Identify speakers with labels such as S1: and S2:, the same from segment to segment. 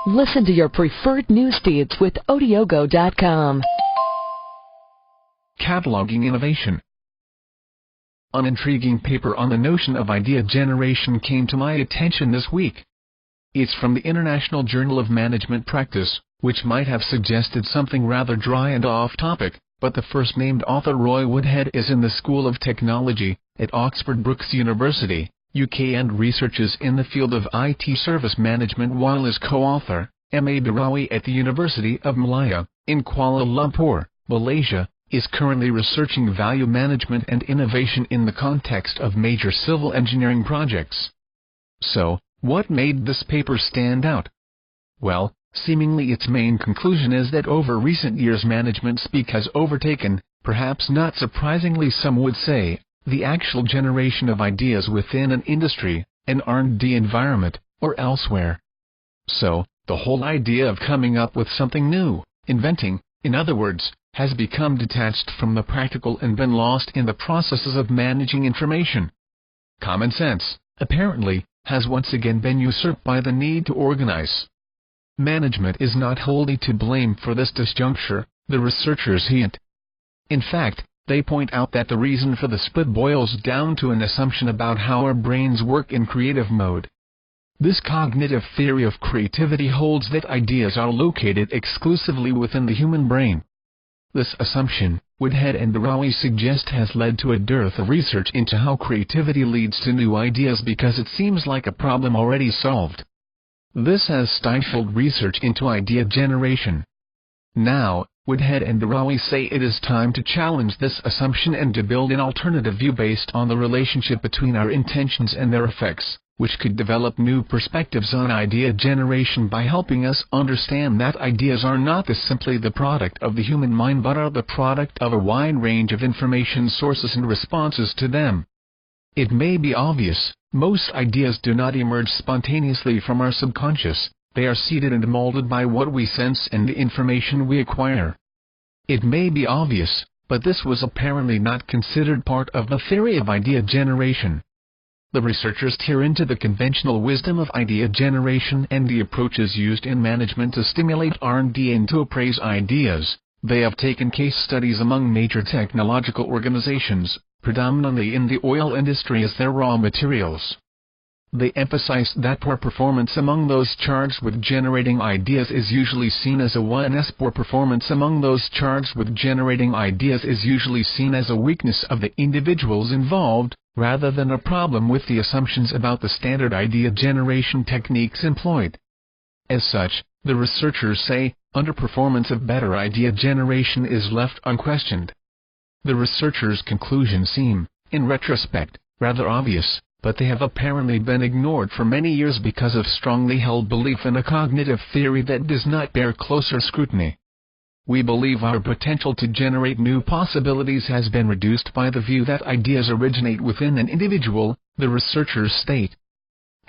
S1: Listen to your preferred news feeds with Odiogo.com.
S2: Cataloging innovation. An intriguing paper on the notion of idea generation came to my attention this week. It's from the International Journal of Management Practice, which might have suggested something rather dry and off-topic, but the first-named author, Roy Woodhead, is in the School of Technology at Oxford Brookes University, UK, and researches in the field of IT service management, while his co-author, M.A. Birawi, at the University of Malaya, in Kuala Lumpur, Malaysia, is currently researching value management and innovation in the context of major civil engineering projects. So, what made this paper stand out? Well, seemingly its main conclusion is that over recent years management speak has overtaken, perhaps not surprisingly some would say, the actual generation of ideas within an industry, an R&D environment, or elsewhere. So, the whole idea of coming up with something new, inventing, in other words, has become detached from the practical and been lost in the processes of managing information. Common sense, apparently, has once again been usurped by the need to organize. Management is not wholly to blame for this disjuncture, the researchers hint. In fact, they point out that the reason for the split boils down to an assumption about how our brains work in creative mode. This cognitive theory of creativity holds that ideas are located exclusively within the human brain. This assumption, Woodhead and Birawi suggest, has led to a dearth of research into how creativity leads to new ideas because it seems like a problem already solved. This has stifled research into idea generation. Now, Woodhead and Birawi say it is time to challenge this assumption and to build an alternative view based on the relationship between our intentions and their effects, which could develop new perspectives on idea generation by helping us understand that ideas are not simply the product of the human mind but are the product of a wide range of information sources and responses to them. It may be obvious, most ideas do not emerge spontaneously from our subconscious, they are seeded and molded by what we sense and the information we acquire. It may be obvious, but this was apparently not considered part of the theory of idea generation. The researchers tear into the conventional wisdom of idea generation and the approaches used in management to stimulate R&D and to appraise ideas. They have taken case studies among major technological organizations, predominantly in the oil industry, as their raw materials. They emphasize that poor performance among those charged with generating ideas is usually seen as a weakness. Poor performance among those charged with generating ideas is usually seen as a weakness of the individuals involved, rather than a problem with the assumptions about the standard idea generation techniques employed. As such, the researchers say, underperformance of better idea generation is left unquestioned. The researchers' conclusions seem, in retrospect, rather obvious, but they have apparently been ignored for many years because of strongly held belief in a cognitive theory that does not bear closer scrutiny. We believe our potential to generate new possibilities has been reduced by the view that ideas originate within an individual, the researchers state.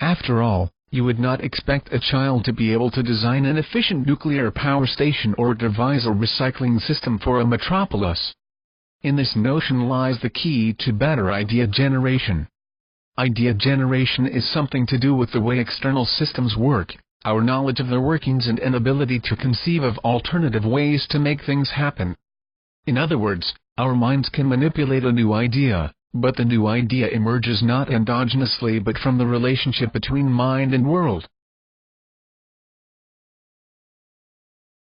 S2: After all, you would not expect a child to be able to design an efficient nuclear power station or devise a recycling system for a metropolis. In this notion lies the key to better idea generation. Idea generation is something to do with the way external systems work, our knowledge of their workings and an ability to conceive of alternative ways to make things happen. In other words, our minds can manipulate a new idea, but the new idea emerges not endogenously but from the relationship between mind and world.